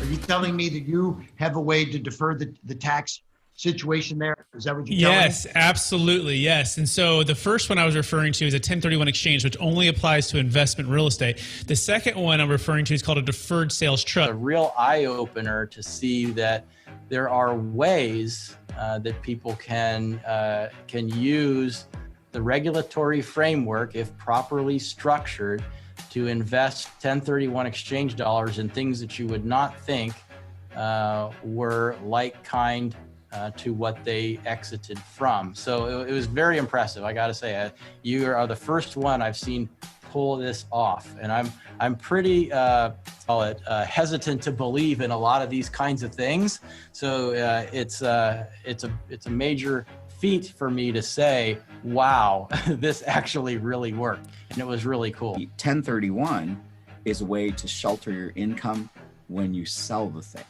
you telling me that you have a way to defer the tax situation there? Is that what you're telling me? Yes, absolutely. Yes. And so the first one I was referring to is a 1031 exchange, which only applies to investment real estate. The second one I'm referring to is called a deferred sales trust. A real eye-opener to see that there are ways that people can use the regulatory framework, if properly structured, to invest 1031 exchange dollars in things that you would not think were like kind to what they exited from. So it was very impressive. I got to say, you are the first one I've seen pull this off, and I'm pretty hesitant to believe in a lot of these kinds of things. So it's a major feat for me to say, wow, this actually really worked, and it was really cool. 1031 is a way to shelter your income when you sell the thing.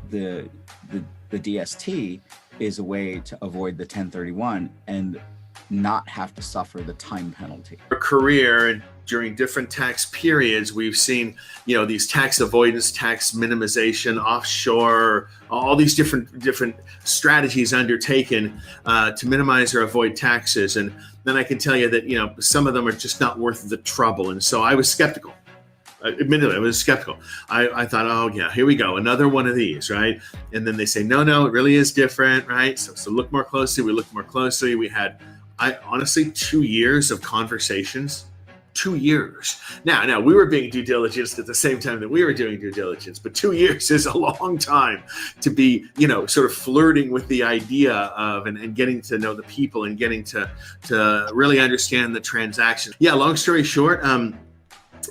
The DST is a way to avoid the 1031 and not have to suffer the time penalty. Our career and during different tax periods, we've seen, these tax avoidance, tax minimization, offshore, all these different strategies undertaken to minimize or avoid taxes. And then I can tell you that, some of them are just not worth the trouble. And so I was skeptical. Admittedly, I was skeptical. I thought, oh yeah, here we go, another one of these, right? And then they say, no, it really is different, right? So look more closely. We looked more closely. We had, honestly, 2 years of conversations. 2 years. Now we were being due diligence at the same time that we were doing due diligence, but 2 years is a long time to be, sort of flirting with the idea of and getting to know the people and getting to really understand the transaction. Yeah, long story short,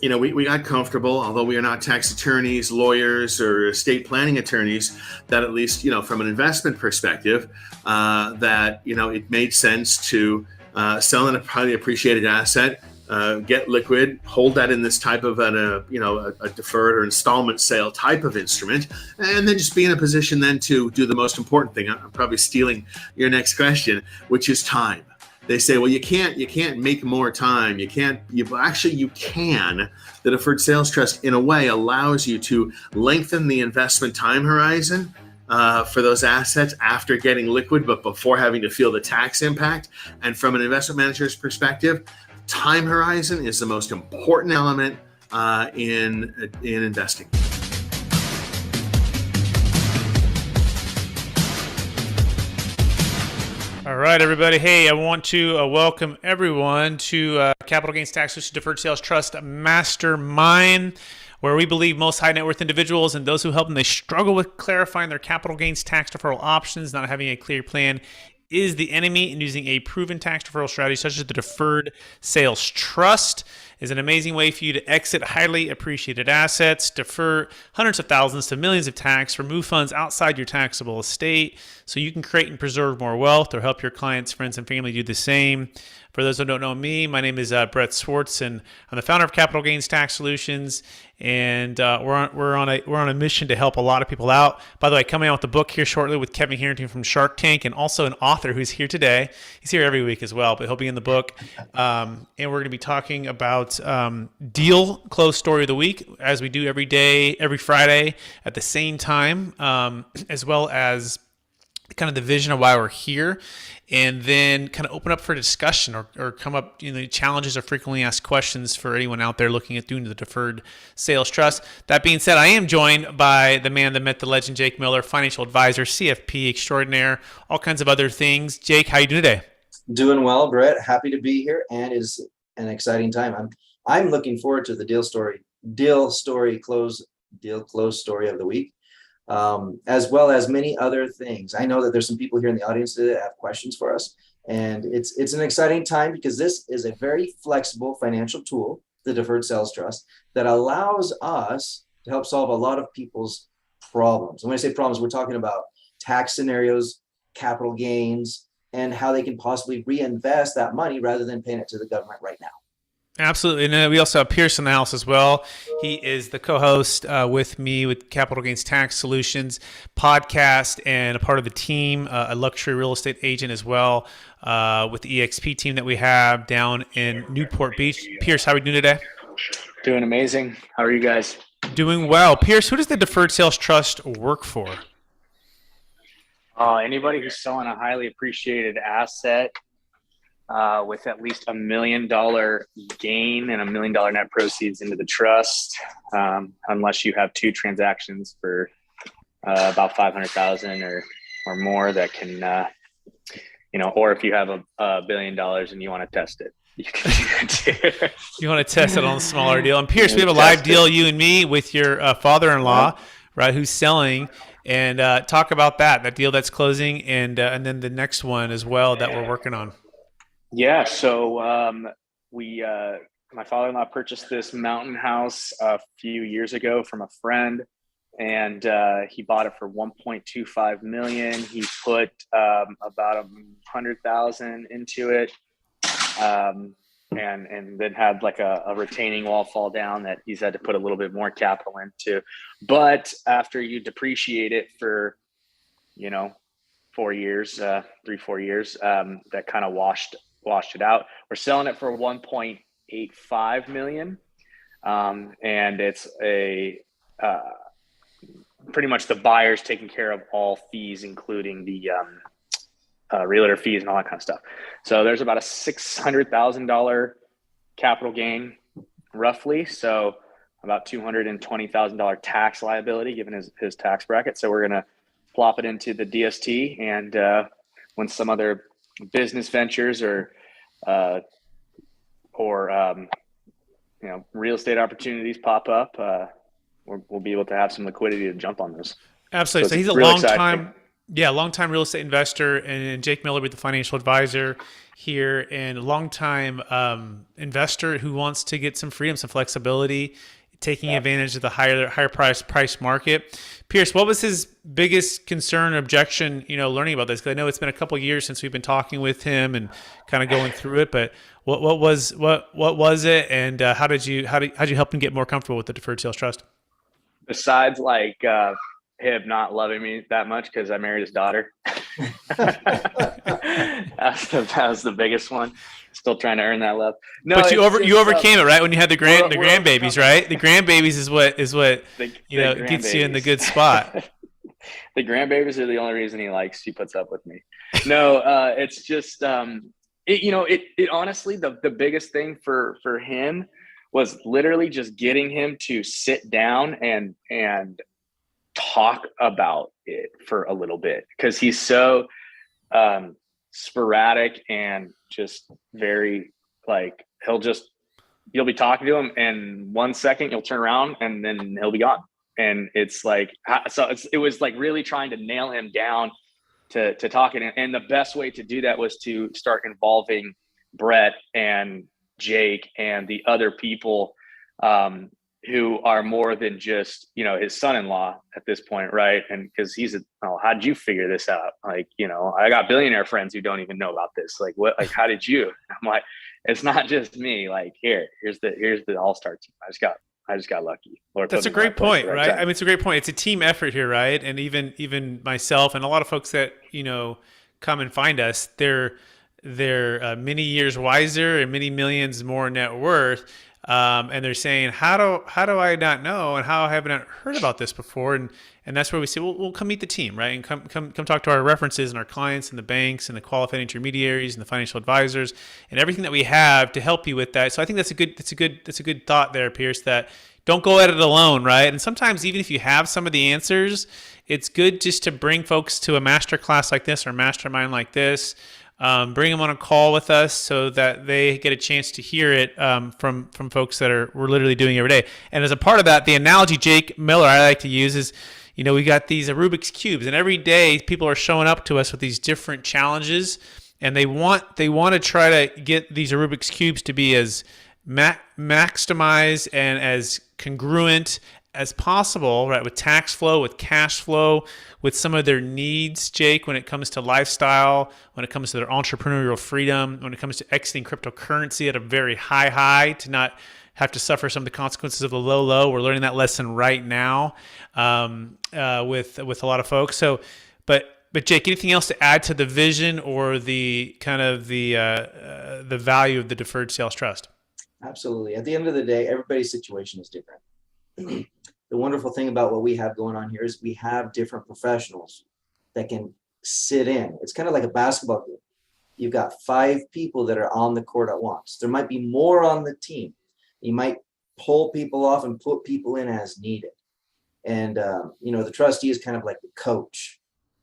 we got comfortable, although we are not tax attorneys, lawyers, or estate planning attorneys, that at least, from an investment perspective, that, it made sense to sell a highly appreciated asset, get liquid, hold that in this type of a deferred or installment sale type of instrument, and then just be in a position then to do the most important thing. I'm probably stealing your next question, which is time. They say, well, you can't make more time. You can. The Deferred Sales Trust, in a way, allows you to lengthen the investment time horizon for those assets after getting liquid, but before having to feel the tax impact. And from an investment manager's perspective, time horizon is the most important element in investing. All right, everybody. Hey, I want to welcome everyone to Capital Gains Tax Solutions Deferred Sales Trust Mastermind, where we believe most high net worth individuals and those who help them, they struggle with clarifying their capital gains tax deferral options, not having a clear plan is the enemy, and using a proven tax deferral strategy such as the Deferred Sales Trust is an amazing way for you to exit highly appreciated assets, defer hundreds of thousands to millions of tax, remove funds outside your taxable estate so you can create and preserve more wealth or help your clients, friends, and family do the same. For those who don't know me, my name is Brett Swarts, and I'm the founder of Capital Gains Tax Solutions, and we're on a mission to help a lot of people out. By the way, coming out with the book here shortly with Kevin Harrington from Shark Tank, and also an author who's here today. He's here every week as well, but he'll be in the book. And we're going to be talking about deal close story of the week, as we do every day, every Friday at the same time, as well as kind of the vision of why we're here, and then kind of open up for discussion or come up, challenges or frequently asked questions for anyone out there looking at doing the Deferred Sales Trust. That being said, I am joined by the man, the myth, the legend, Jake Miller, financial advisor, CFP extraordinaire, all kinds of other things. Jake, how you doing today? Doing well, Brett. Happy to be here, and it's an exciting time. I'm looking forward to the deal close story of the week. As well as many other things. I know that there's some people here in the audience today that have questions for us, and it's an exciting time because this is a very flexible financial tool, the Deferred Sales Trust, that allows us to help solve a lot of people's problems. And when I say problems, we're talking about tax scenarios, capital gains, and how they can possibly reinvest that money rather than paying it to the government right now. Absolutely. And then we also have Pierce in the house as well. He is the co-host with me with Capital Gains Tax Solutions podcast and a part of the team, a luxury real estate agent as well, with the EXP team that we have down in Newport Beach. Pierce, how are we doing today? Doing amazing. How are you guys? Doing well. Pierce, who does the Deferred Sales Trust work for? Anybody who's selling a highly appreciated asset with at least $1 million gain and $1 million net proceeds into the trust, unless you have 2 transactions for about 500,000 or more that can, or if you have a $1 billion and you want to test it. You can do that too. You want to test it on a smaller deal. And Pierce, we have a live deal, you and me, with your father-in-law, right, who's selling, and talk about that deal that's closing, and then the next one as well that we're working on. Yeah. So my father-in-law purchased this mountain house a few years ago from a friend, and he bought it for $1.25 million. He put about $100,000 into it. And then had like a retaining wall fall down that he's had to put a little bit more capital into. But after you depreciate it for, 4 years, 3-4 years, that kind of washed it out. We're selling it for $1.85 million. And it's pretty much the buyer's taking care of all fees, including the, realtor fees and all that kind of stuff. So there's about a $600,000 capital gain roughly. So about $220,000 tax liability given his tax bracket. So we're going to plop it into the DST, and when some other business ventures or real estate opportunities pop up, we'll be able to have some liquidity to jump on those. Absolutely. So he's a long-time real estate investor, and Jake Miller with the financial advisor here, and a long-time investor who wants to get some freedom, some flexibility, taking advantage of the higher price market. Pierce, what was his biggest concern or objection, learning about this? Because I know it's been a couple of years since we've been talking with him and kind of going through it. But what was it, and how did you help him get more comfortable with the Deferred Sales Trust? Besides, him not loving me that much because I married his daughter. that was the biggest one. Still trying to earn that love. No, but you overcame it, right? When you had the grandbabies, right? The grandbabies is what gets you in the good spot. The grandbabies are the only reason he puts up with me. No, it's just it honestly, the biggest thing for him was literally just getting him to sit down and talk about it for a little bit, because he's so sporadic and just very you'll be talking to him and 1 second you'll turn around and then he'll be gone. And it's it was really trying to nail him down to talking. And the best way to do that was to start involving Brett and Jake and the other people who are more than just, his son-in-law at this point. Right. And cause how'd you figure this out? I got billionaire friends who don't even know about this. How did you? I'm like, it's not just me. Here's the all-star team. I just got lucky. That's a great point, right? I mean, it's a great point. It's a team effort here, right? And even myself and a lot of folks that, come and find us, they're many years wiser and many millions more net worth. And they're saying, how do I not know, and how have I not heard about this before? And that's where we say, well, we'll come meet the team, right? And come talk to our references and our clients and the banks and the qualified intermediaries and the financial advisors and everything that we have to help you with that. So I think that's a good thought there, Pierce, that don't go at it alone, right? And sometimes even if you have some of the answers, it's good just to bring folks to a masterclass like this or mastermind like this. Bring them on a call with us so that they get a chance to hear it from folks that we're literally doing every day. And as a part of that, the analogy Jake Miller I like to use is, we got these Rubiks Cubes, and every day people are showing up to us with these different challenges, and they want to try to get these Rubiks Cubes to be as maximized and as congruent as possible, right? With tax flow, with cash flow, with some of their needs, Jake, when it comes to lifestyle, when it comes to their entrepreneurial freedom, when it comes to exiting cryptocurrency at a very high to not have to suffer some of the consequences of the low. We're learning that lesson right now with a lot of folks. So, but Jake, anything else to add to the vision or the kind of the value of the Deferred Sales Trust? Absolutely. At the end of the day, everybody's situation is different. the wonderful thing about what we have going on here is we have different professionals that can sit in. It's kind of like a basketball game. You've got 5 people that are on the court at once. There might be more on the team. You might pull people off and put people in as needed. And, the trustee is kind of like the coach.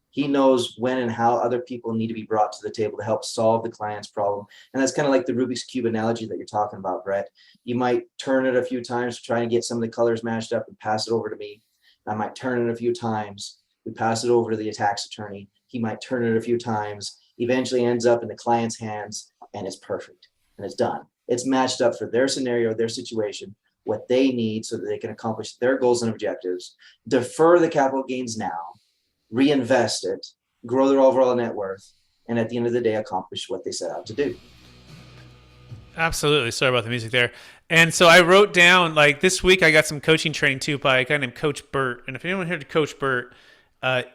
He knows when and how other people need to be brought to the table to help solve the client's problem. And that's kind of like the Rubiks Cube analogy that you're talking about, Brett. You might turn it a few times to try and get some of the colors matched up and pass it over to me. I might turn it a few times. We pass it over to the tax attorney. He might turn it a few times. Eventually ends up in the client's hands, and it's perfect and it's done. It's matched up for their scenario, their situation, what they need so that they can accomplish their goals and objectives, defer the capital gains now, reinvest it, grow their overall net worth, and at the end of the day, accomplish what they set out to do. Absolutely. Sorry about the music there. And so I wrote down, like, this week I got some coaching training too by a guy named Coach Burt. And if anyone heard of Coach Burt,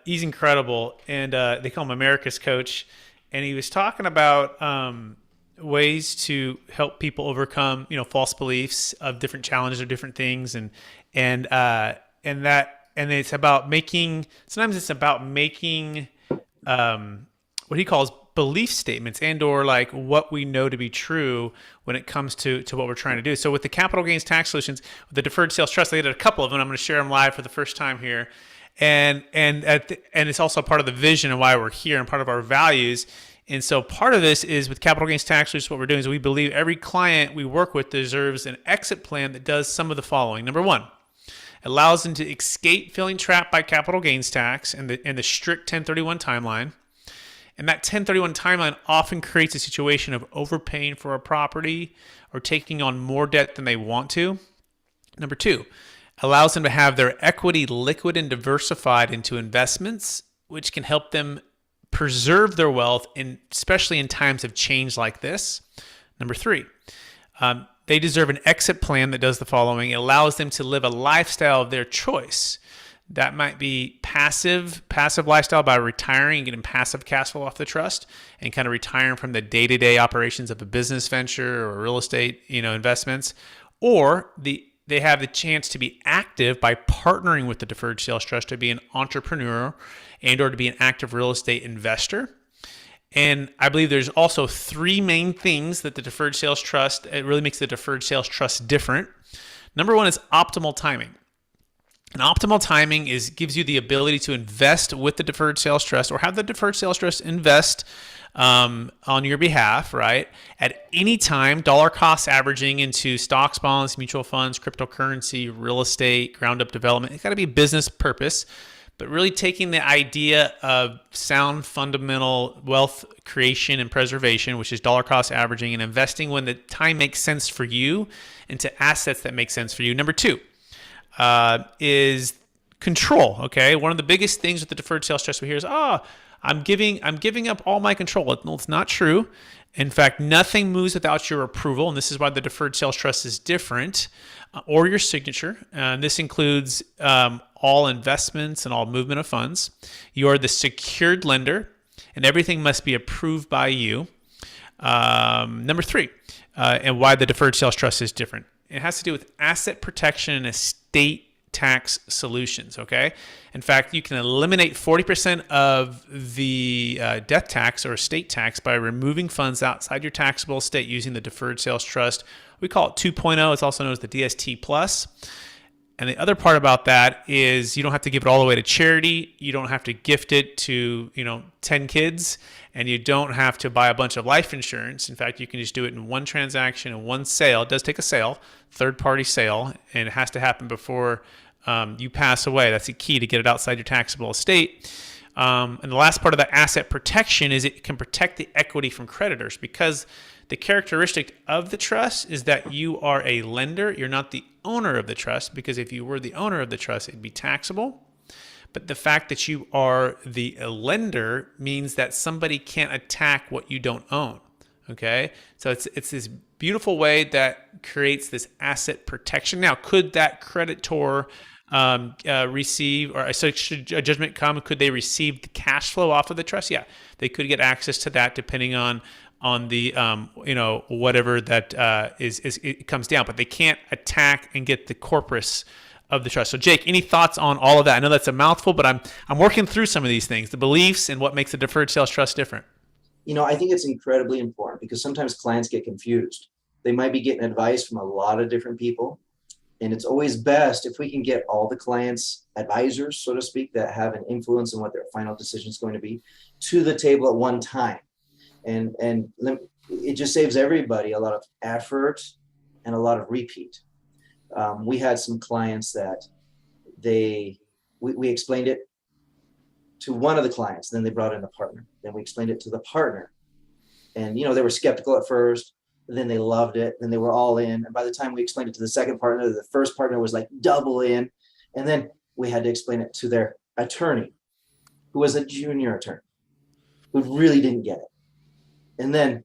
he's incredible. And they call him America's Coach. And he was talking about ways to help people overcome, false beliefs of different challenges or different things. And it's about making, sometimes it's about making what he calls belief statements and or like what we know to be true when it comes to what we're trying to do. So with the capital gains tax solutions, with the deferred sales trust, they did a couple of them. I'm going to share them live for the first time here. And it's also part of the vision and why we're here and part of our values. And so part of this is with capital gains tax solutions, what we're doing is we believe every client we work with deserves an exit plan that does some of the following. Number one, allows them to escape feeling trapped by capital gains tax and the strict 1031 timeline. And that 1031 timeline often creates a situation of overpaying for a property or taking on more debt than they want to. Number two, allows them to have their equity liquid and diversified into investments, which can help them preserve their wealth, especially in times of change like this. Number three, they deserve an exit plan that does the following. It allows them to live a lifestyle of their choice. That might be passive lifestyle by retiring and getting passive cash flow off the trust and kind of retiring from the day-to-day operations of a business venture or real estate, investments. Or they have the chance to be active by partnering with the Deferred Sales Trust to be an entrepreneur and or to be an active real estate investor. And I believe there's also 3 main things that the Deferred Sales Trust, it really makes the Deferred Sales Trust different. Number one is optimal timing. And optimal timing gives you the ability to invest with the Deferred Sales Trust or have the Deferred Sales Trust invest on your behalf, right? At any time, dollar cost averaging into stocks, bonds, mutual funds, cryptocurrency, real estate, ground up development. It's got to be business purpose, but really taking the idea of sound fundamental wealth creation and preservation, which is dollar cost averaging, and investing when the time makes sense for you into assets that make sense for you. Number two is control. Okay, one of the biggest things with the Deferred Sales Trust we hear is, I'm giving up all my control. Well, it's not true. In fact, nothing moves without your approval, and this is why the Deferred Sales Trust is different, or your signature. This includes all investments and all movement of funds. You are the secured lender, and everything must be approved by you. Number three, and why the Deferred Sales Trust is different. It has to do with asset protection and estate tax solutions, okay? In fact, you can eliminate 40% of the death tax or estate tax by removing funds outside your taxable estate using the Deferred Sales Trust. We call it 2.0. It's also known as the DST Plus. And the other part about that is you don't have to give it all the way to charity. You don't have to gift it to, 10 kids, and you don't have to buy a bunch of life insurance. In fact, you can just do it in one transaction and one sale. It does take a sale, third-party sale, and it has to happen before you pass away. That's the key to get it outside your taxable estate. And the last part of the asset protection is it can protect the equity from creditors, because the characteristic of the trust is that you are a lender. You're not the owner of the trust, because if you were the owner of the trust, it'd be taxable. But the fact that you are the lender means that somebody can't attack what you don't own. Okay, so it's this beautiful way that creates this asset protection. Now, could that creditor receive, or a judgment come? Could they receive the cash flow off of the trust? Yeah, they could get access to that depending on the whatever that it comes down, but they can't attack and get the corpus of the trust. So Jake, any thoughts on all of that? I know that's a mouthful, but I'm working through some of these things, the beliefs and what makes the deferred sales trust different. I think it's incredibly important because sometimes clients get confused. They might be getting advice from a lot of different people. And it's always best if we can get all the clients' advisors, so to speak, that have an influence on what their final decision is going to be to the table at one time. And it just saves everybody a lot of effort and a lot of repeat. We had some clients that we explained it to one of the clients, then they brought in a partner. Then we explained it to the partner. And, they were skeptical at first, then they loved it, then they were all in. And by the time we explained it to the second partner, the first partner was like double in. And then we had to explain it to their attorney, who was a junior attorney, who really didn't get it. And then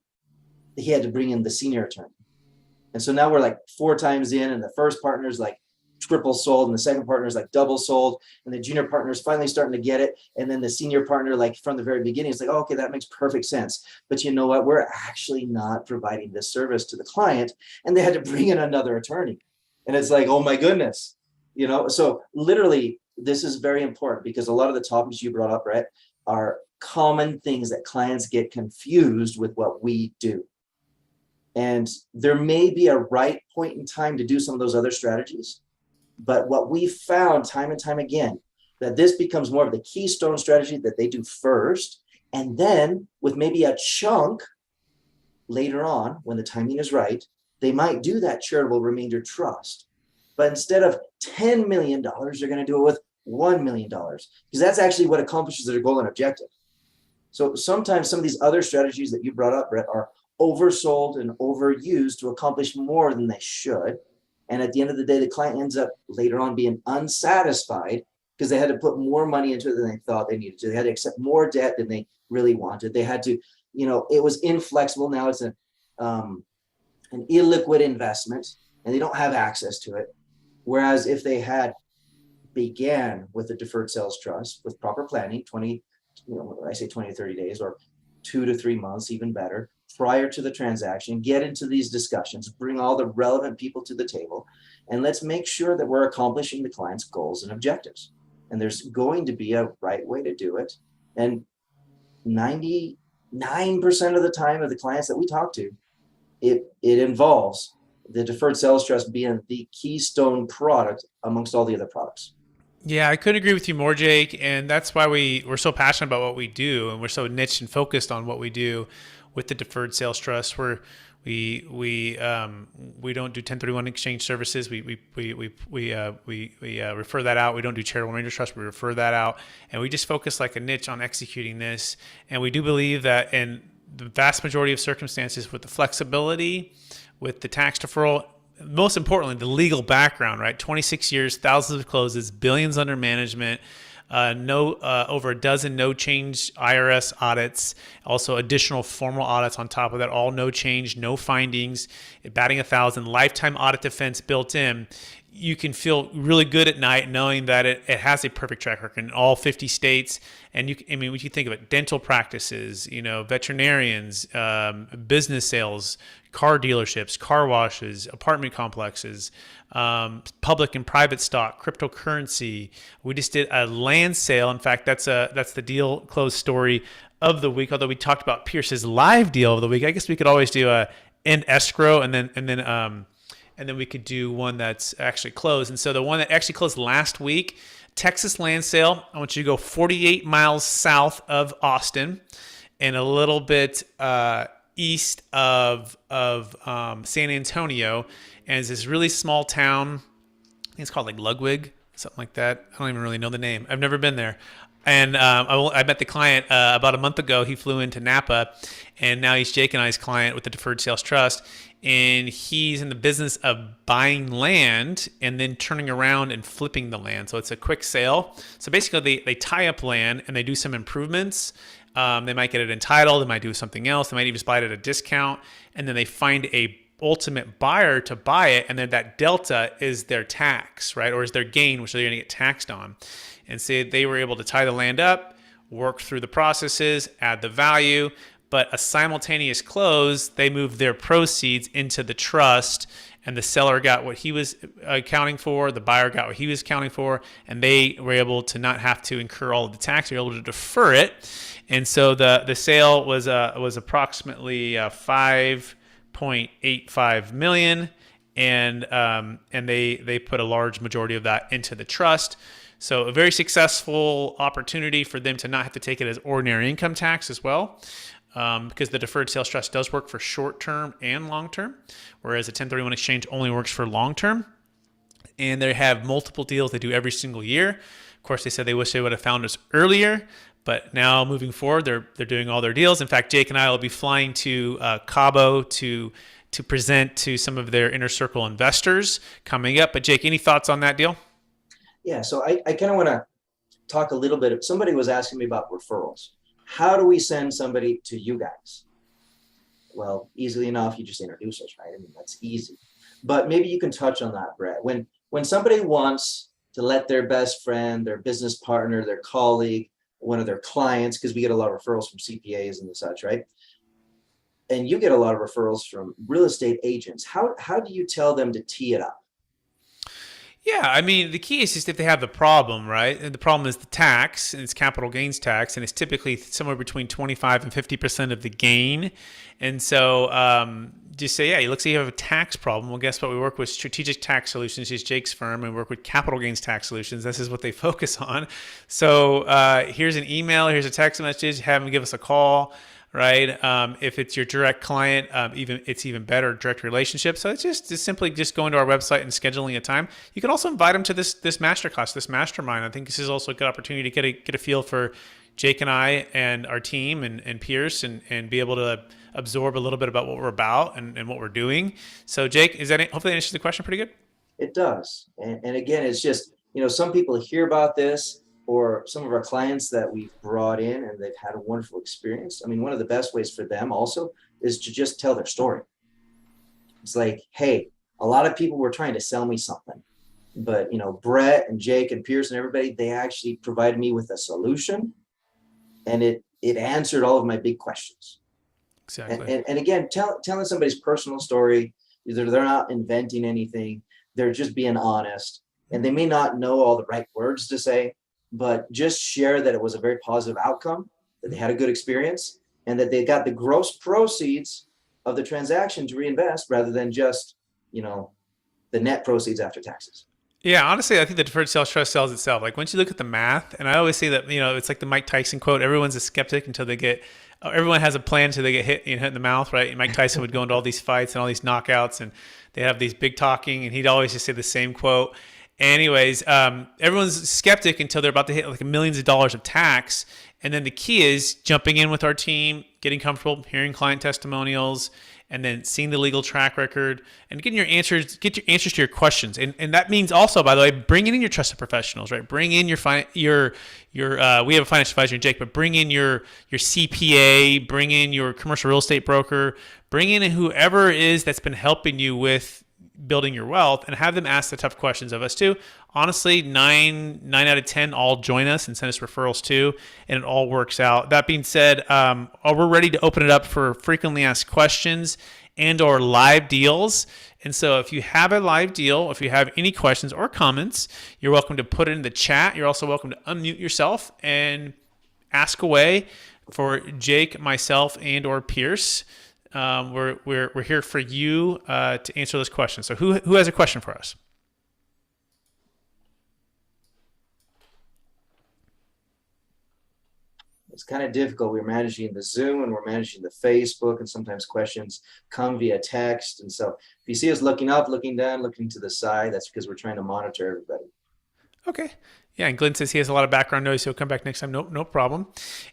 he had to bring in the senior attorney. And so now we're like 4 times in, and the first partner's like triple sold, and the second partner is like double sold, and the junior partner is finally starting to get it. And then the senior partner, like from the very beginning, is like, oh, okay, that makes perfect sense. But you know what? We're actually not providing this service to the client. And they had to bring in another attorney. And it's like, oh my goodness, so literally this is very important because a lot of the topics you brought up, Brett, are common things that clients get confused with what we do. And there may be a right point in time to do some of those other strategies. But what we found time and time again, that this becomes more of the keystone strategy that they do first. And then with maybe a chunk later on, when the timing is right, they might do that charitable remainder trust. But instead of $10 million, they're going to do it with $1 million, because that's actually what accomplishes their goal and objective. So sometimes some of these other strategies that you brought up, Brett, are oversold and overused to accomplish more than they should. And at the end of the day, the client ends up later on being unsatisfied because they had to put more money into it than they thought they needed to. They had to accept more debt than they really wanted. They had to, it was inflexible. Now it's an illiquid investment and they don't have access to it. Whereas if they had began with a deferred sales trust with proper planning, 20 to 30 days or 2 to 3 months, even better, prior to the transaction, get into these discussions, bring all the relevant people to the table, and let's make sure that we're accomplishing the client's goals and objectives. And there's going to be a right way to do it. And 99% of the time of the clients that we talk to, it involves the deferred sales trust being the keystone product amongst all the other products. Yeah, I couldn't agree with you more, Jake. And that's why we're so passionate about what we do, and we're so niche and focused on what we do with the deferred sales trust. We don't do 1031 exchange services. We refer that out. We don't do charitable remainder trust. We refer that out, and we just focus like a niche on executing this. And we do believe that in the vast majority of circumstances, with the flexibility, with the tax deferral, most importantly, the legal background, right? 26 years, thousands of closes, billions under management, over a dozen no change IRS audits, also additional formal audits on top of that, all no change, no findings, batting 1,000, lifetime audit defense built in. You can feel really good at night knowing that it has a perfect track record in all 50 states. And when you think of it, dental practices, veterinarians, business sales, car dealerships, car washes, apartment complexes, public and private stock, cryptocurrency. We just did a land sale. In fact, that's the deal close story of the week. Although we talked about Pierce's live deal of the week, I guess we could always do a end escrow and then we could do one that's actually closed. And so the one that actually closed last week, Texas land sale. I want you to go 48 miles south of Austin and a little bit east of San Antonio. And it's this really small town. I think it's called like Ludwig, something like that. I don't even really know the name. I've never been there. And I met the client about a month ago. He flew into Napa, and now he's Jake and I's client with the Deferred Sales Trust. And he's in the business of buying land and then turning around and flipping the land. So it's a quick sale. So basically, they tie up land and they do some improvements. They might get it entitled. They might do something else. They might even just buy it at a discount. And then they find a ultimate buyer to buy it. And then that delta is their tax, right? Or is their gain, which they're going to get taxed on. And so they were able to tie the land up, work through the processes, add the value, but a simultaneous close, they move their proceeds into the trust, and the seller got what he was accounting for, the buyer got what he was accounting for, and they were able to not have to incur all of the tax. They were able to defer it, and so the sale was approximately 5.85 million, and they put a large majority of that into the trust. So a very successful opportunity for them to not have to take it as ordinary income tax as well. Because the deferred sales trust does work for short-term and long-term, whereas a 1031 exchange only works for long-term. And they have multiple deals they do every single year. Of course, they said they wish they would have found us earlier, but now moving forward, they're doing all their deals. In fact, Jake and I will be flying to Cabo to present to some of their inner circle investors coming up. But Jake, any thoughts on that deal? Yeah, so I kind of want to talk a little bit. Somebody was asking me about referrals. How do we send somebody to you guys? Well, easily enough, you just introduce us, right? I mean, that's easy. But maybe you can touch on that, Brett. When somebody wants to let their best friend, their business partner, their colleague, one of their clients, because we get a lot of referrals from CPAs and such, right? And you get a lot of referrals from real estate agents. How do you tell them to tee it up? Yeah, I mean, the key is just if they have the problem, right? And the problem is the tax, and it's capital gains tax, and it's typically somewhere between 25 and 50% of the gain. And so just say, yeah, it looks like you have a tax problem. Well, guess what? We work with Strategic Tax Solutions, is Jake's firm, and we work with Capital Gains Tax Solutions. This is what they focus on. So here's an email, here's a text message, have them give us a call. Right. If it's your direct client, it's even better, direct relationship. So it's simply going to our website and scheduling a time. You can also invite them to this masterclass, this mastermind. I think this is also a good opportunity to get a feel for Jake and I and our team and Pierce and be able to absorb a little bit about what we're about and what we're doing. So Jake, hopefully that answers the question pretty good? It does. And again, it's just, some people hear about this, or some of our clients that we've brought in and they've had a wonderful experience. I mean, one of the best ways for them also is to just tell their story. It's like, hey, a lot of people were trying to sell me something, but Brett and Jake and Pierce and everybody, they actually provided me with a solution, and it answered all of my big questions. Exactly. And again, telling somebody's personal story, either they're not inventing anything, they're just being honest, and they may not know all the right words to say, but just share that it was a very positive outcome, that they had a good experience, and that they got the gross proceeds of the transaction to reinvest rather than just, the net proceeds after taxes. Yeah, honestly, I think the deferred sales trust sells itself. Like once you look at the math, and I always say that, it's like the Mike Tyson quote, everyone's a skeptic until everyone has a plan until they get hit in the mouth, right? And Mike Tyson would go into all these fights and all these knockouts, and they have these big talking, and he'd always just say the same quote. Anyways, everyone's a skeptic until they're about to hit like millions of dollars of tax. And then the key is jumping in with our team, getting comfortable, hearing client testimonials, and then seeing the legal track record and getting your answers to your questions. And that means also, by the way, bringing in your trusted professionals, right? Bring in we have a financial advisor, Jake, but bring in your CPA, bring in your commercial real estate broker, bring in whoever it is that's been helping you with building your wealth, and have them ask the tough questions of us too. Honestly, 9 out of 10 all join us and send us referrals too, and it all works out. That being said, we're ready to open it up for frequently asked questions and or live deals. And so if you have a live deal, if you have any questions or comments, you're welcome to put it in the chat. You're also welcome to unmute yourself and ask away for Jake, myself, and or Pierce. We're here for you to answer those questions. So who has a question for us? It's kind of difficult. We're managing the Zoom and we're managing the Facebook, and sometimes questions come via text. And so if you see us looking up, looking down, looking to the side, that's because we're trying to monitor everybody. Okay. Yeah, and Glenn says he has a lot of background noise. So he'll come back next time. No problem.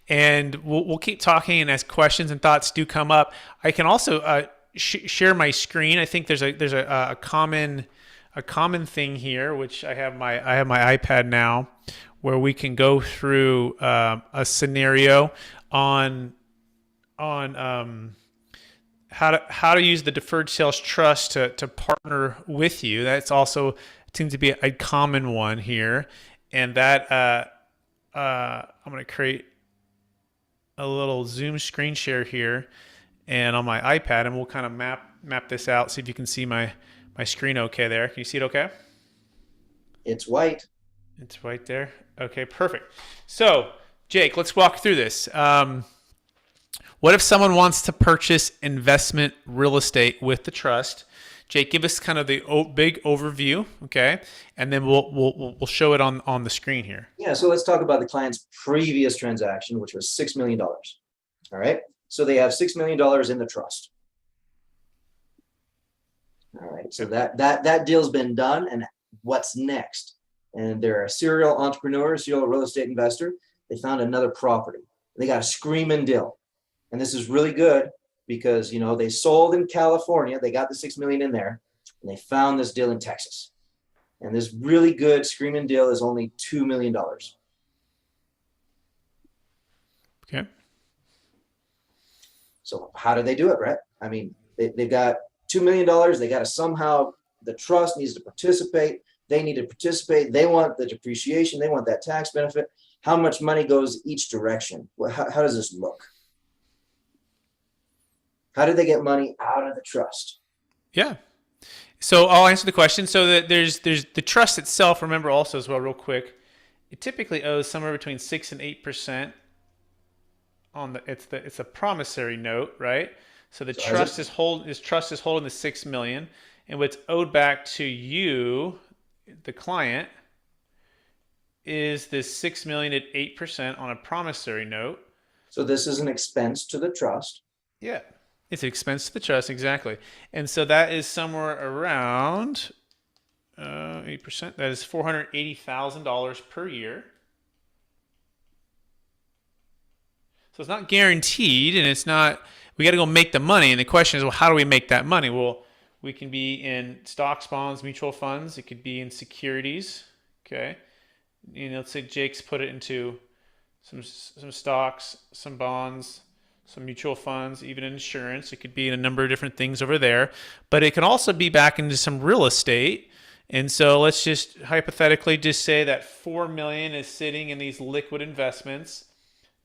And we'll keep talking, and as questions and thoughts do come up, I can also share my screen. I think there's a common thing here, which I have my iPad now, where we can go through a scenario on how to use the deferred sales trust to partner with you. That's also seems to be a common one here. And that I'm going to create a little Zoom screen share here and on my iPad, and we'll kind of map this out, see if you can see my my screen okay there? Can you see it okay? It's white. It's right there. Okay, perfect. So, Jake, let's walk through this. What if someone wants to purchase investment real estate with the trust? Jake, give us kind of the big overview, okay? And then we'll show it on the screen here. Yeah, so let's talk about the client's previous transaction, which was $6 million. All right, so they have $6 million in the trust. All right, so that deal's been done, and what's next? And they're a serial entrepreneur, serial real estate investor. They found another property. They got a screaming deal. And this is really good because, you know, they sold in California. They got the 6 million in there, and they found this deal in Texas. And this really good screaming deal is only $2 million. Okay. So how do they do it, Brett? I mean, they've got $2 million. They got to somehow, the trust needs to participate. They need to participate. They want the depreciation. They want that tax benefit. How much money goes each direction? How does this look? How do they get money out of the trust? Yeah. So I'll answer the question. So that there's the trust itself. Remember also as well, real quick, it typically owes somewhere between 6 and 8% on it's a promissory note, right? So the trust is holding the 6 million, and what's owed back to you, the client, is this 6 million at 8% on a promissory note. So this is an expense to the trust. Yeah. It's an expense to the trust, exactly. And so that is somewhere around 8%. That is $480,000 per year. So it's not guaranteed, and it's not, we got to go make the money. And the question is, well, how do we make that money? Well, we can be in stocks, bonds, mutual funds. It could be in securities. Okay. You know, let's say Jake's put it into some stocks, some bonds, some mutual funds, even insurance. It could be in a number of different things over there, but it can also be back into some real estate. And so let's just hypothetically just say that 4 million is sitting in these liquid investments,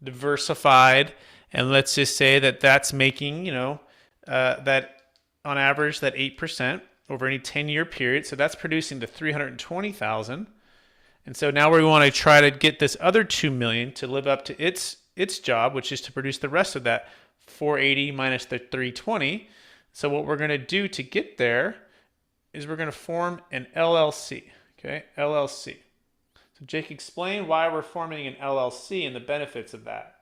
diversified. And let's just say that that's making, you know, that on average, that 8% over any 10-year period. So that's producing the 320,000. And so now we want to try to get this other 2 million to live up to its job, which is to produce the rest of that 480 minus the 320. So what we're going to do to get there is we're going to form an LLC. Okay, LLC. So Jake, explain why we're forming an LLC and the benefits of that.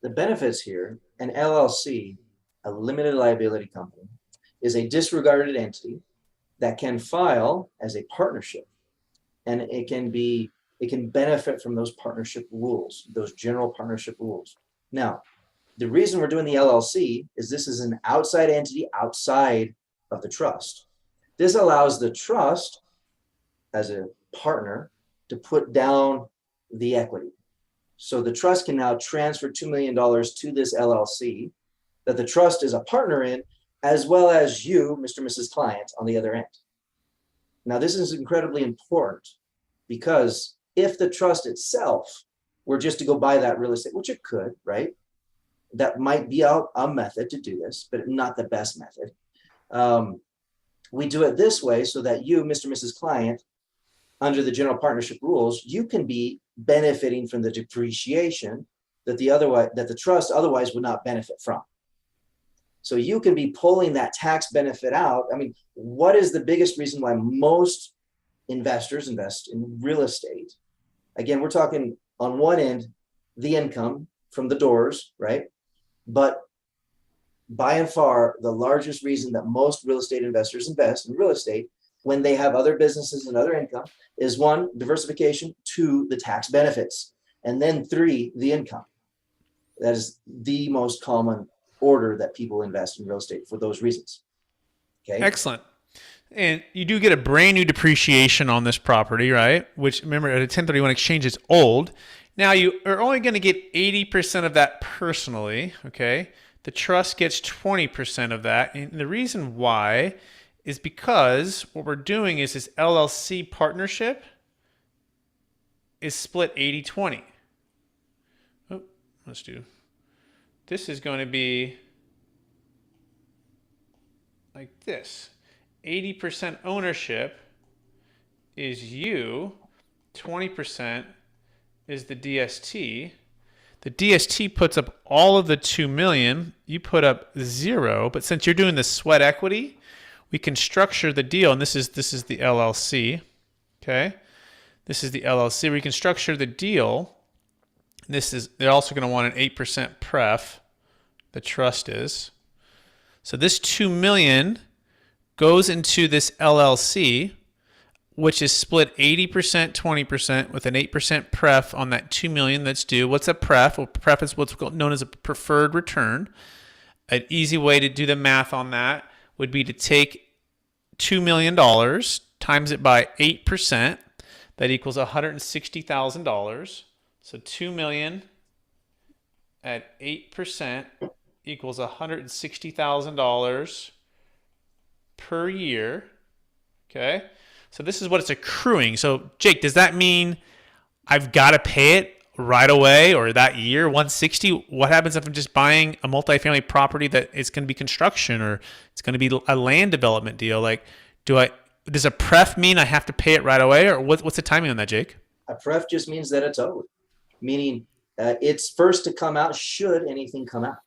The benefits here, an LLC, a limited liability company, is a disregarded entity that can file as a partnership, and it can benefit from those partnership rules, those general partnership rules. Now, the reason we're doing the LLC is this is an outside entity outside of the trust. This allows the trust as a partner to put down the equity. So the trust can now transfer $2 million to this LLC that the trust is a partner in, as well as you, Mr. and Mrs. Client, on the other end. Now, this is incredibly important because if the trust itself were just to go buy that real estate, which it could, right? That might be a method to do this, but not the best method. We do it this way so that you, Mr. and Mrs. Client, under the general partnership rules, you can be benefiting from the depreciation that the trust otherwise would not benefit from. So you can be pulling that tax benefit out. I mean, what is the biggest reason why most investors invest in real estate? Again, we're talking on one end, the income from the doors, right? But by and far, the largest reason that most real estate investors invest in real estate when they have other businesses and other income is 1, diversification, 2, the tax benefits, and then 3, the income. That is the most common order that people invest in real estate for those reasons. Okay. Excellent. And you do get a brand new depreciation on this property, right? Which, remember, at a 1031 exchange, it's old. Now, you are only going to get 80% of that personally, okay? The trust gets 20% of that. And the reason why is because what we're doing is this LLC partnership is split 80-20. Oh, let's do. This is going to be like this. 80% ownership is you, 20% is the DST. The DST puts up all of the 2 million. You put up 0, but since you're doing the sweat equity, we can structure the deal, and this is the LLC. Okay, this is the LLC. We can structure the deal. They're also going to want an 8% pref. The trust is. So this 2 million goes into this LLC, which is split 80%, 20% with an 8% pref on that 2 million that's due. What's a pref? Well, pref is what's known as a preferred return. An easy way to do the math on that would be to take $2 million times it by 8%. That equals $160,000. So 2 million at 8% equals $160,000 per year. Okay. So this is what it's accruing. So Jake, does that mean I've got to pay it right away or that year, 160? What happens if I'm just buying a multifamily property that it's going to be construction or it's going to be a land development deal? Like, does a pref mean I have to pay it right away, or what's the timing on that, Jake? A pref just means that it's owed, meaning it's first to come out should anything come out.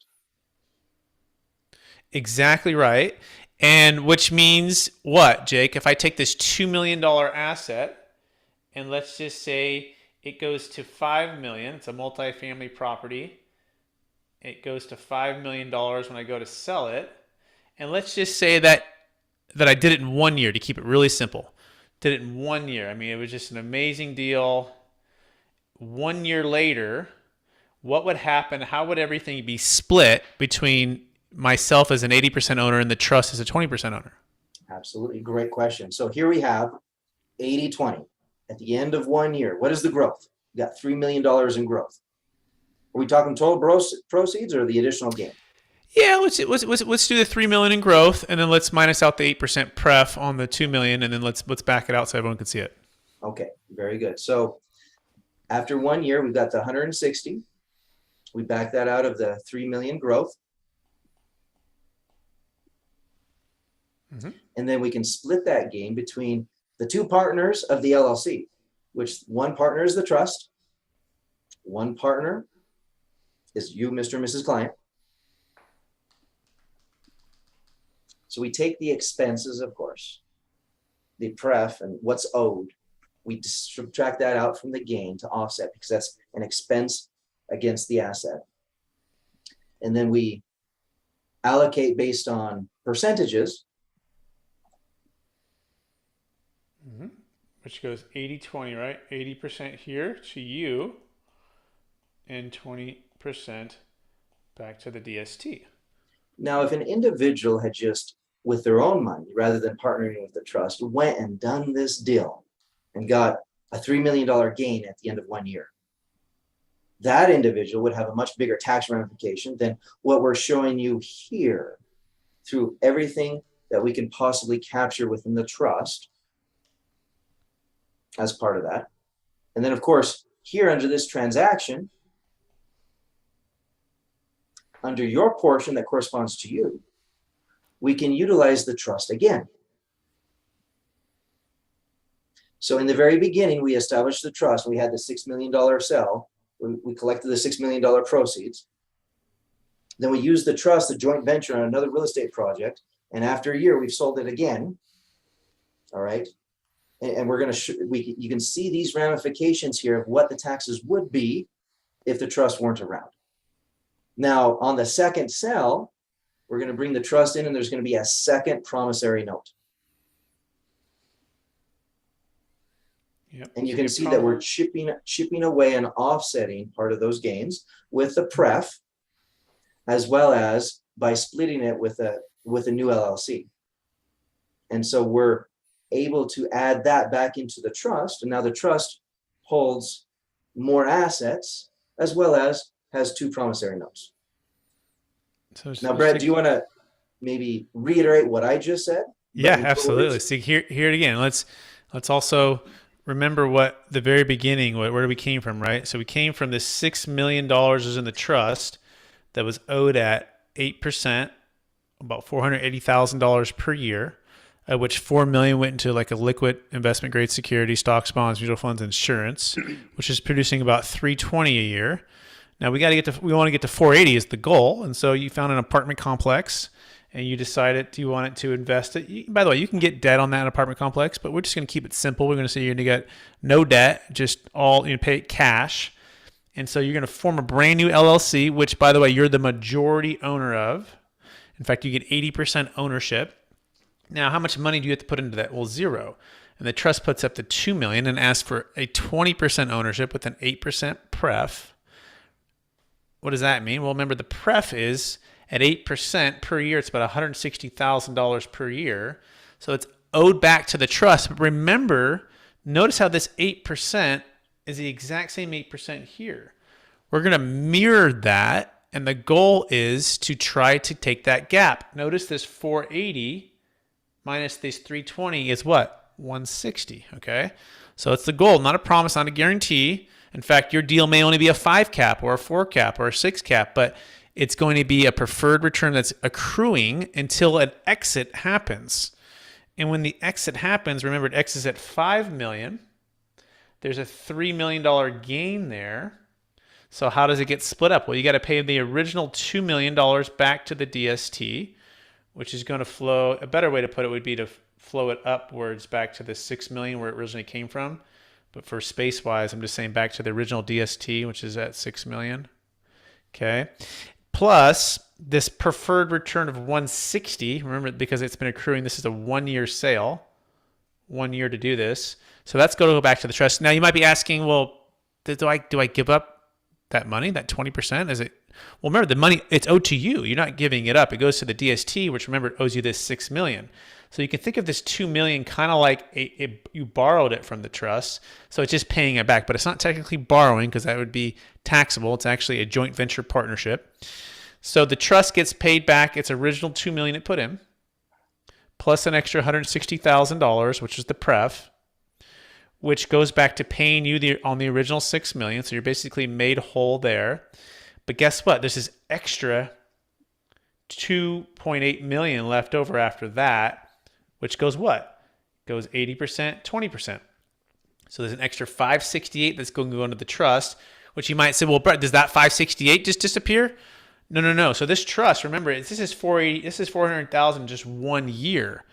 Exactly right. And which means what, Jake? If I take this $2 million asset and let's just say it goes to $5 million, it's a multifamily property. It goes to $5 million when I go to sell it. And let's just say that I did it in 1 year, to keep it really simple. Did it in 1 year. I mean, it was just an amazing deal. 1 year later, what would happen? How would everything be split between myself as an 80% owner and the trust as a 20% owner? Absolutely. Great question. So here we have 80-20 at the end of 1 year. What is the growth? We got $3 million in growth. Are we talking total proceeds or the additional gain? Yeah, let's do the 3 million in growth, and then let's minus out the 8% pref on the 2 million, and then let's back it out so everyone can see it. Okay, very good. So after 1 year, we've got the 160. We back that out of the 3 million growth. Mm-hmm. And then we can split that gain between the two partners of the LLC, which one partner is the trust. One partner is you, Mr. and Mrs. Client. So we take the expenses, of course, the pref and what's owed. We subtract that out from the gain to offset because that's an expense against the asset. And then we allocate based on percentages. Mm-hmm. Which goes 80-20, right? 80% here to you and 20% back to the DST. Now, if an individual had just, with their own money, rather than partnering with the trust, went and done this deal and got a $3 million gain at the end of 1 year, that individual would have a much bigger tax ramification than what we're showing you here through everything that we can possibly capture within the trust as part of that. And then, of course, here under this transaction, under your portion that corresponds to you, we can utilize the trust again. So in the very beginning, we established the trust. We had the $6 million sale. We collected the $6 million proceeds. Then we used the trust, the joint venture on another real estate project. And after a year, we've sold it again. All right. And we're going to, you can see these ramifications here of what the taxes would be if the trust weren't around. Now, on the second sale, we're going to bring the trust in and there's going to be a second promissory note. Yep. And you can see that we're chipping away and offsetting part of those gains with the pref, as well as by splitting it with a new LLC. And so we're able to add that back into the trust. And now the trust holds more assets as well as has two promissory notes. So now, Brett, do you want to maybe reiterate what I just said? Yeah, absolutely. See, hear it again. Let's also remember what the very beginning, where we came from, right? So we came from this $6 million was in the trust that was owed at 8%, about $480,000 per year. which 4 million went into like a liquid investment grade security, stocks, bonds, mutual funds, insurance, which is producing about 320 a year. Now we want to get to 480 is the goal. And so you found an apartment complex and you decided you wanted to invest it. By the way, you can get debt on that apartment complex, but we're just going to keep it simple. We're going to say you're going to get no debt, just all, you pay cash. And so you're going to form a brand new LLC, which by the way, you're the majority owner of. In fact, you get 80% ownership. Now, how much money do you have to put into that? Well, zero. And the trust puts up to $2 million and asks for a 20% ownership with an 8% pref. What does that mean? Well, remember the pref is at 8% per year. It's about $160,000 per year. So it's owed back to the trust. But remember, notice how this 8% is the exact same 8% here. We're going to mirror that. And the goal is to try to take that gap. Notice this 480 minus this 320 is what? 160, okay? So it's the goal, not a promise, not a guarantee. In fact, your deal may only be a 5 cap or a 4 cap or a 6 cap, but it's going to be a preferred return that's accruing until an exit happens. And when the exit happens, remember it exits at $5 million. There's a $3 million gain there. So how does it get split up? Well, you got to pay the original $2 million back to the DST, which is going to flow. A better way to put it would be to flow it upwards back to the $6 million where it originally came from. But for space-wise, I'm just saying back to the original DST, which is at $6 million. Okay. Plus this preferred return of 160. Remember, because it's been accruing, this is a 1-year sale. 1 year to do this. So that's going to go back to the trust. Now you might be asking, well, do I give up that money, that 20%? Is it? Well, remember the money, it's owed to you. You're not giving it up. It goes to the DST, which remember it owes you this $6 million. So you can think of this $2 million kind of like you borrowed it from the trust. So it's just paying it back, but it's not technically borrowing because that would be taxable. It's actually a joint venture partnership. So the trust gets paid back its original $2 million it put in, plus an extra $160,000, which is the pref, which goes back to paying you on the original $6 million. So you're basically made whole there. But guess what? There's this extra $2.8 million left over after that, which goes what? Goes 80%, 20%. So there's an extra 568 that's going to go into the trust, which you might say, well, Brett, does that 568 just disappear? No. So this trust, remember, this is 480. This is 400,000 just 1 year.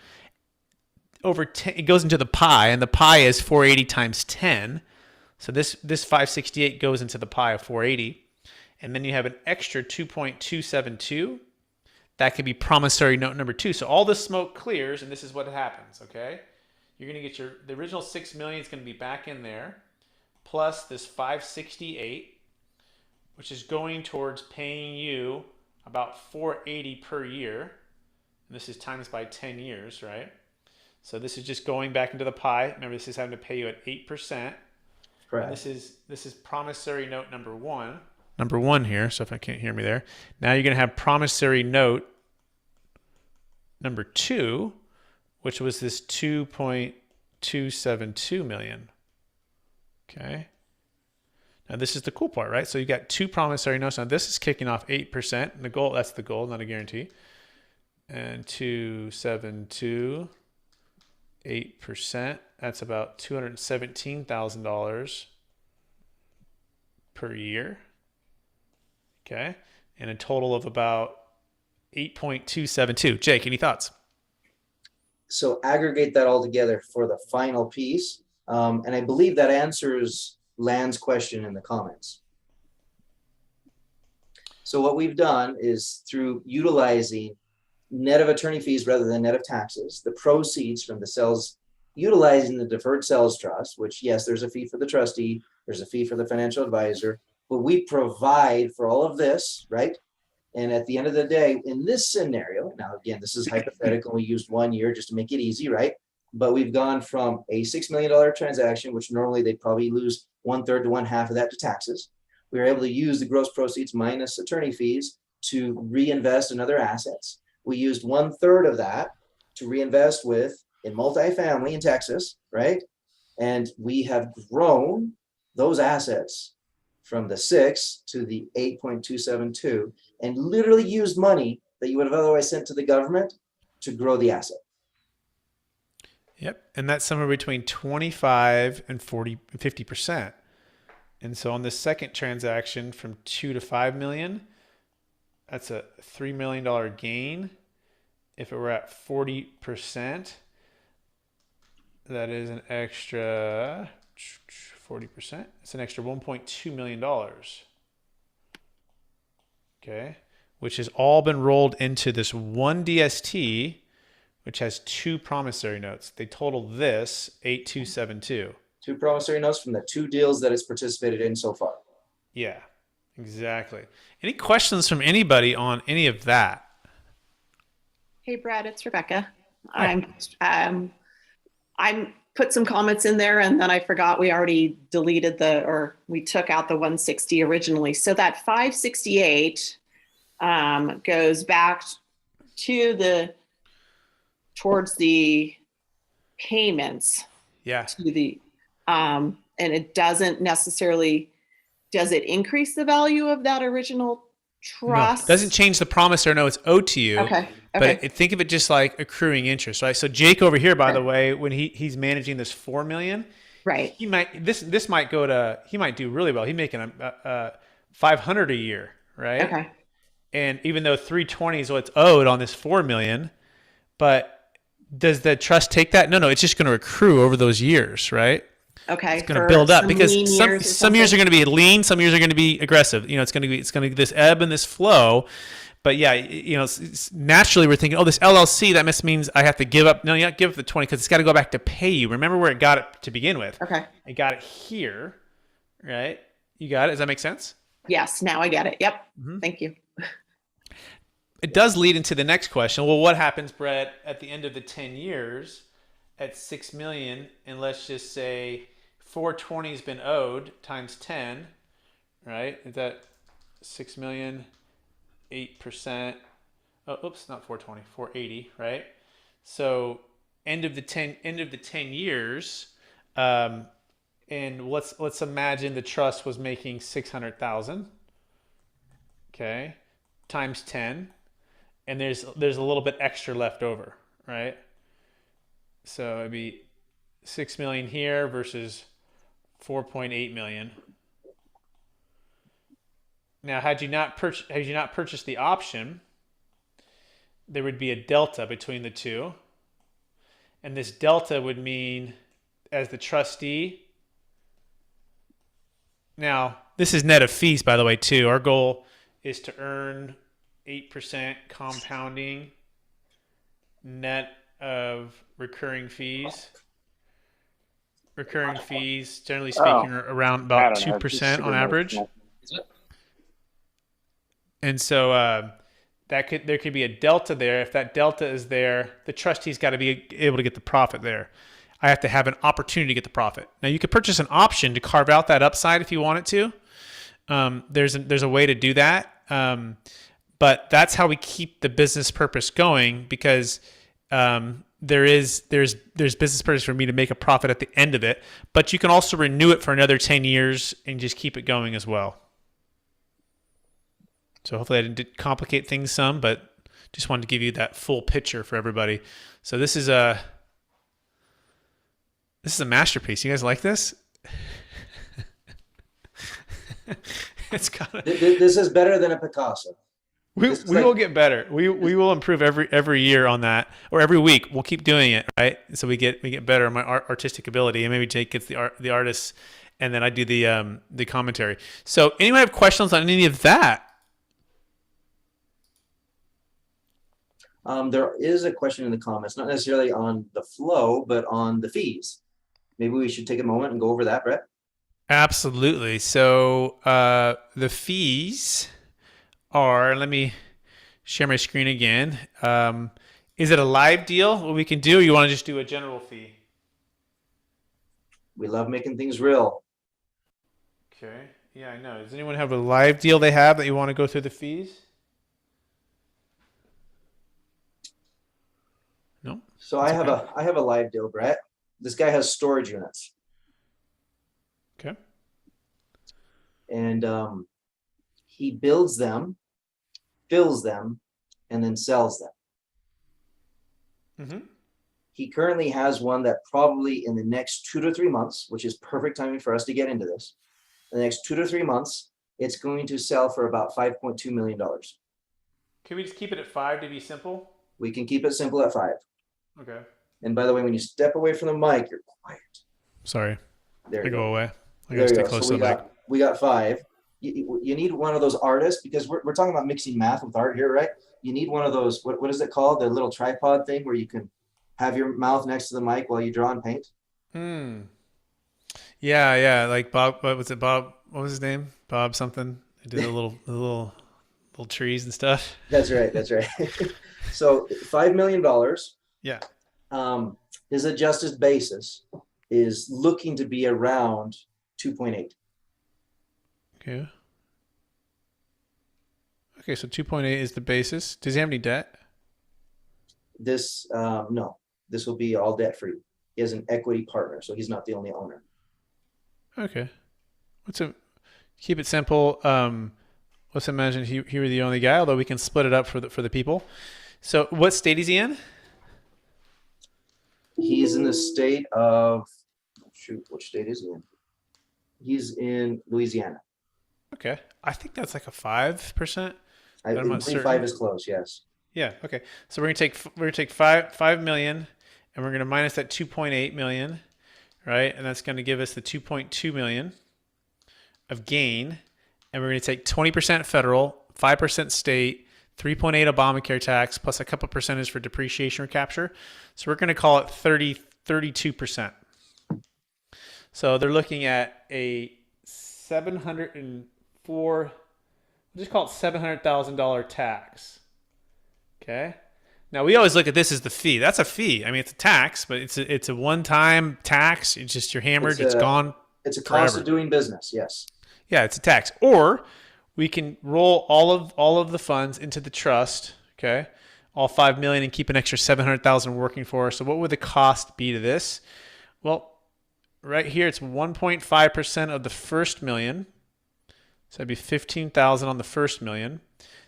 Over 10, it goes into the pie, and the pie is 480 times 10. So this 568 goes into the pie of 480, and then you have an extra 2.272. That could be promissory note number 2. So all the smoke clears, and this is what happens. Okay, you're going to get the original $6 million is going to be back in there, plus this 568, which is going towards paying you about 480 per year. And this is times by 10 years, right? So this is just going back into the pie. Remember, this is having to pay you at 8%. Correct. And this is promissory note number 1. Number 1 here. So if I can't hear me there, now you're going to have promissory note number 2, which was this 2.272 million. Okay. Now this is the cool part, right? So you got 2 promissory notes. Now this is kicking off 8%. And the goal, that's the goal, not a guarantee. And 272, 8%. That's about $217,000 per year. Okay. And a total of about 8.272. Jake, any thoughts? So aggregate that all together for the final piece. And I believe that answers Land's question in the comments. So what we've done is through utilizing net of attorney fees rather than net of taxes, the proceeds from the sales, utilizing the deferred sales trust, which yes, there's a fee for the trustee, there's a fee for the financial advisor, but we provide for all of this, right? And at the end of the day, in this scenario, now again, this is hypothetical, we used 1 year just to make it easy, right? But we've gone from a $6 million transaction, which normally they'd probably lose 1/3 to 1/2 of that to taxes. We were able to use the gross proceeds minus attorney fees to reinvest in other assets. We used 1/3 of that to reinvest in multifamily in Texas, right? And we have grown those assets from the 6 to the 8.272 and literally used money that you would have otherwise sent to the government to grow the asset. Yep. And that's somewhere between 25 and 50%. And so on this second transaction from 2 to 5 million, that's a $3 million gain. If it were at 40%, that is an extra 40%. It's an extra $1.2 million. Okay. Which has all been rolled into this one DST, which has 2 promissory notes. They total this 8272. 2 promissory notes from the 2 deals that it's participated in so far. Yeah, exactly. Any questions from anybody on any of that? Hey, Brad, it's Rebecca. Hi. I'm put some comments in there and then I forgot we already deleted we took out the 160 originally. So that 568 goes back to towards the payments. Yeah. To the, and it doesn't necessarily, does it increase the value of that original trust? No, it doesn't change the promise or no, it's owed to you. Okay. But think of it just like accruing interest, right? So Jake over here, by the way, when he's managing this 4 million, right? He might this might go to, he might do really well. He's making a 500 a year, right? Okay. And even though 320 is what's owed on this 4 million, but does the trust take that? No, it's just going to accrue over those years, right? Okay. It's going to build up because some years are going to be lean, some years are going to be aggressive. It's going to be this ebb and this flow. But yeah, it's naturally we're thinking, oh, this LLC, that means I have to give up. No, you don't give up the 20 because it's got to go back to pay you. Remember where it got it to begin with. Okay. It got it here, right? You got it? Does that make sense? Yes, now I get it. Yep. Mm-hmm. Thank you. It does lead into the next question. Well, what happens, Brett, at the end of the 10 years at 6 million, and let's just say 420 has been owed times 10, right? Is that 6 million, 8%? Oh, oops, not 420, 480, right? So end of the 10 years, and let's imagine the trust was making 600,000, okay, times 10. And there's a little bit extra left over, right? So it'd be 6 million here versus 4.8 million. Now, had you not purchased the option, there would be a delta between the two, and this delta would mean, as the trustee. Now, this is net of fees, by the way, too. Our goal is to earn 8% compounding net of recurring fees. Recurring fees, generally speaking, are around about 2% on average. And so there could be a delta there. If that delta is there, the trustee's got to be able to get the profit there. I have to have an opportunity to get the profit. Now, you could purchase an option to carve out that upside if you wanted to. There's a way to do that. But that's how we keep the business purpose going, because there's business purpose for me to make a profit at the end of it. But you can also renew it for another 10 years and just keep it going as well. So hopefully I didn't complicate things some, but just wanted to give you that full picture for everybody. So this is a masterpiece. You guys like this? This is better than a Picasso. We will get better. We will improve every year on that, or every week. We'll keep doing it, right? So we get better on my artistic ability, and maybe Jake gets the artist, and then I do the commentary. So anyone have questions on any of that? There is a question in the comments, not necessarily on the flow, but on the fees. Maybe we should take a moment and go over that, Brett. Absolutely. So the fees are, let me share my screen again. Is it a live deal, what we can do, or you want to just do a general fee? We love making things real. Okay. Yeah, I know. Does anyone have a live deal they have that you want to go through the fees? No. So I have a live deal, Brett. This guy has storage units. Okay. And he builds them, fills them, and then sells them. Mm-hmm. He currently has one that probably in the next 2 to 3 months, which is perfect timing for us to get into this. In the next 2 to 3 months, it's going to sell for about $5.2 million. Can we just keep it at 5 to be simple? We can keep it simple at 5. Okay. And by the way, when you step away from the mic, you're quiet. Sorry. There I you go go. away. I There gotta you stay go. close So to the mic. we got 5. You need one of those artists, because we're talking about mixing math with art here, right? You need one of those, what is it called? The little tripod thing where you can have your mouth next to the mic while you draw and paint. Yeah. Like Bob, what was it? Bob, what was his name? Bob something. He did the little trees and stuff. That's right. So $5 million. Yeah. His adjusted basis is looking to be around 2.8. Okay, so 2.8 is the basis. Does he have any debt? This, no, this will be all debt free. He has an equity partner, so he's not the only owner. Okay. Keep it simple. Let's imagine he were the only guy, although we can split it up for the people. So what state is he in? He's in the state of, which state is he in? He's in Louisiana. Okay. I think that's like a 5%. I believe 5 is close, yes. Yeah. Okay. So we're gonna take 5 million, and we're gonna minus that 2.8 million, right? And that's gonna give us the 2.2 million of gain, and we're gonna take 20% federal, 5% state, 3.8 Obamacare tax, plus a couple percentage for depreciation recapture. So we're gonna call it 32%. So they're looking at a just call it $700,000 tax. Okay. Now we always look at this as the fee. That's a fee. I mean, it's a tax, but it's a one-time tax. It's just you're hammered. It's gone. It's a cost of doing business. Yes. Yeah, it's a tax. Or we can roll all of the funds into the trust. Okay, all 5 million, and keep an extra 700,000 working for us. So what would the cost be to this? Well, right here it's 1.5% of the first million. So that'd be 15,000 on the first million.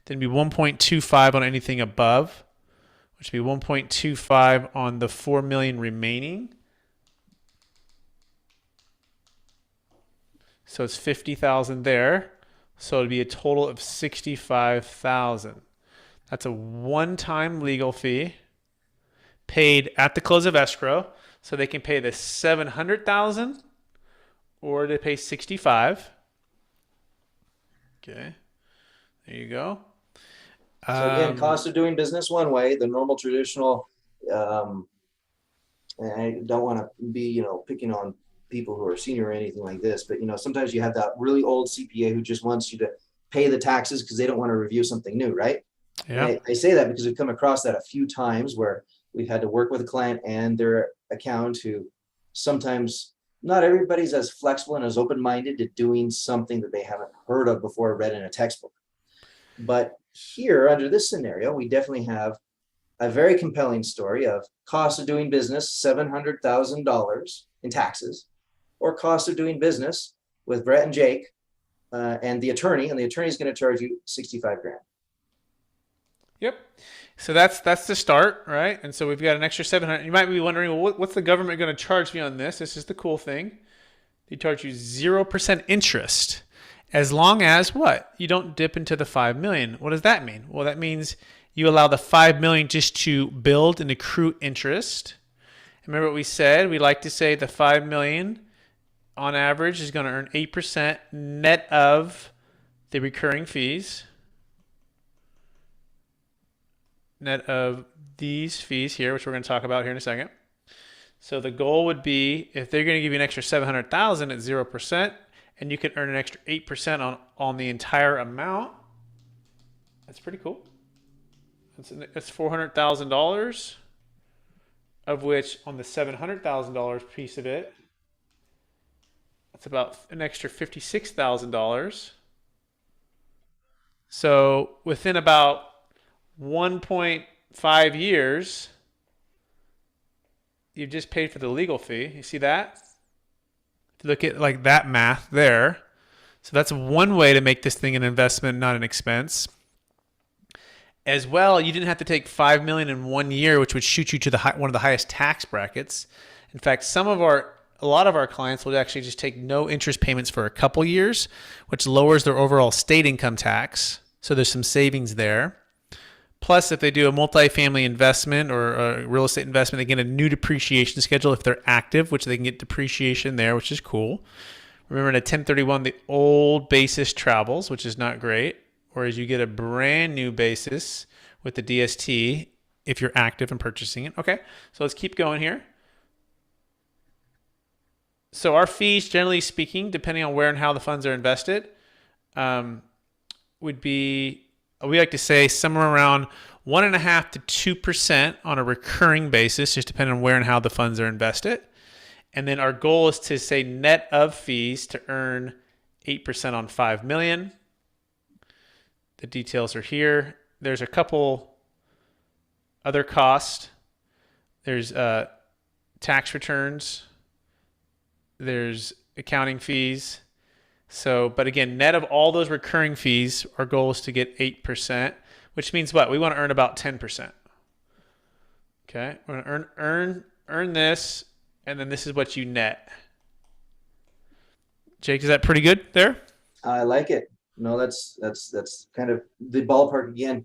Then it'd be 1.25 on anything above, which would be 1.25 on the 4 million remaining. So it's 50,000 there. So it'd be a total of 65,000. That's a one-time legal fee paid at the close of escrow. So they can pay the 700,000 or they pay 65. Okay, there you go. So again, cost of doing business one way, the normal traditional, and I don't want to be, picking on people who are senior or anything like this, but sometimes you have that really old CPA who just wants you to pay the taxes because they don't want to review something new, right? Yeah. I say that because we've come across that a few times where we've had to work with a client and their accountant who sometimes not everybody's as flexible and as open-minded to doing something that they haven't heard of before or read in a textbook. But here, under this scenario, we definitely have a very compelling story of cost of doing business, $700,000 in taxes, or cost of doing business with Brett and Jake and the attorney is going to charge you 65 grand. Yep. So that's the start, right? And so we've got an extra 700. You might be wondering, well, what's the government going to charge me on this? This is the cool thing. They charge you 0% interest, as long as what? You don't dip into the 5 million. What does that mean? Well, that means you allow the 5 million just to build and accrue interest. Remember what we said? We like to say the 5 million on average is going to earn 8% net of the recurring fees. Net of these fees here, which we're going to talk about here in a second. So the goal would be, if they're going to give you an extra 700,000 at 0%, and you can earn an extra 8% on the entire amount, that's pretty cool. That's $400,000, of which on the $700,000 piece of it, that's about an extra $56,000. So within about 1.5 years, you've just paid for the legal fee. You see that? If you look at like that math there. So that's one way to make this thing an investment, not an expense. As well, you didn't have to take $5 million in 1 year, which would shoot you to one of the highest tax brackets. In fact, a lot of our clients will actually just take no interest payments for a couple years, which lowers their overall state income tax. So there's some savings there. Plus, if they do a multifamily investment or a real estate investment, they get a new depreciation schedule if they're active, which they can get depreciation there, which is cool. Remember, in a 1031, the old basis travels, which is not great. Whereas you get a brand new basis with the DST if you're active in purchasing it. Okay, so let's keep going here. So our fees, generally speaking, depending on where and how the funds are invested, would be, we like to say, somewhere around 1.5% to 2% on a recurring basis, just depending on where and how the funds are invested. And then our goal is to say net of fees to earn 8% on $5 million. The details are here. There's a couple other costs. There's tax returns. There's accounting fees. So, but again, net of all those recurring fees, our goal is to get 8%, which means what? We want to earn about 10%. Okay, we're going to earn this, and then this is what you net. Jake, is that pretty good there? I like it. No, that's kind of the ballpark again.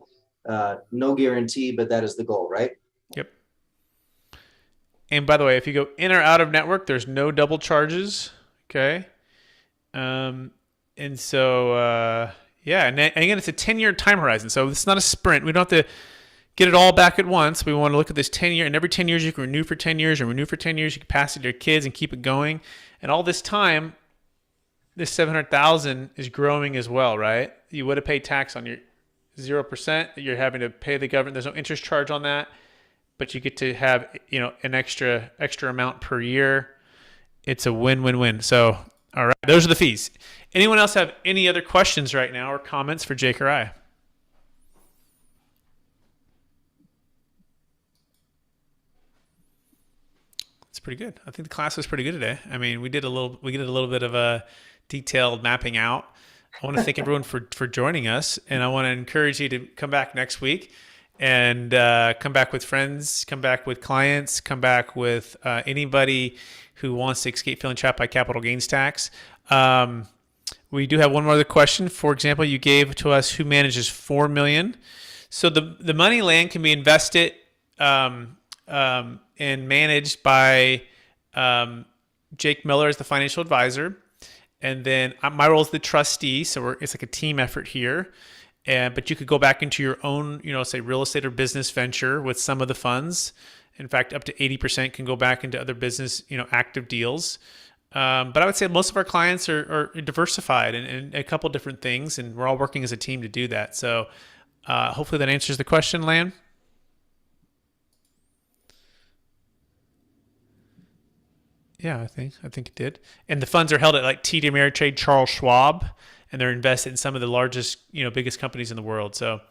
No guarantee, but that is the goal, right? Yep. And by the way, if you go in or out of network, there's no double charges. Okay. And so, yeah, and again, it's a 10-year time horizon. So it's not a sprint. We don't have to get it all back at once. We want to look at this 10-year, and every 10 years you can renew for 10 years and renew for 10 years. You can pass it to your kids and keep it going. And all this time, this $700,000 is growing as well, right? You would have paid tax on your 0% that you're having to pay the government. There's no interest charge on that, but you get to have, an extra amount per year. It's a win-win-win. So, all right, those are the fees. Anyone else have any other questions right now or comments for Jake or I? It's pretty good. I think the class was pretty good today. I mean, we did a little bit of a detailed mapping out. I want to thank everyone for joining us, and I want to encourage you to come back next week and come back with friends, come back with clients, come back with anybody who wants to escape feeling trapped by capital gains tax. We do have one more other question. For example, you gave to us who manages $4 million. So the money land can be invested and managed by Jake Miller as the financial advisor. And then my role is the trustee. So it's like a team effort here. But you could go back into your own, say real estate or business venture with some of the funds. In fact, up to 80% can go back into other business, active deals. But I would say most of our clients are diversified in a couple different things, and we're all working as a team to do that. So hopefully that answers the question, Lan. Yeah, I think it did. And the funds are held at like TD Ameritrade, Charles Schwab, and they're invested in some of the largest, biggest companies in the world. So,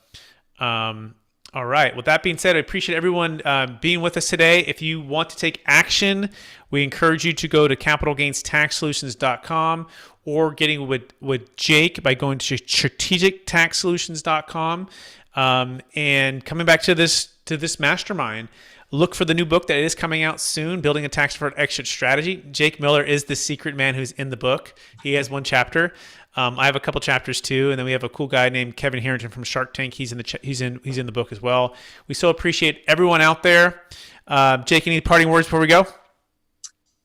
all right. With that being said, I appreciate everyone being with us today. If you want to take action, we encourage you to go to capitalgainstaxsolutions.com or getting with Jake by going to strategictaxsolutions.com and coming back to this mastermind. Look for the new book that is coming out soon, Building a Tax-Deferred Exit Strategy. Jake Miller is the secret man who's in the book. He has one chapter. I have a couple chapters too, and then we have a cool guy named Kevin Harrington from Shark Tank. He's in the book as well. We so appreciate everyone out there. Jake, any parting words before we go?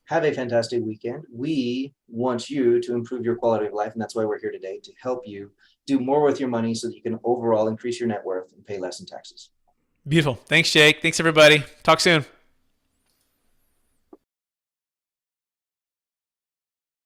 Have a fantastic weekend. We want you to improve your quality of life, and that's why we're here today, to help you do more with your money so that you can overall increase your net worth and pay less in taxes. Beautiful. Thanks, Jake. Thanks, everybody. Talk soon.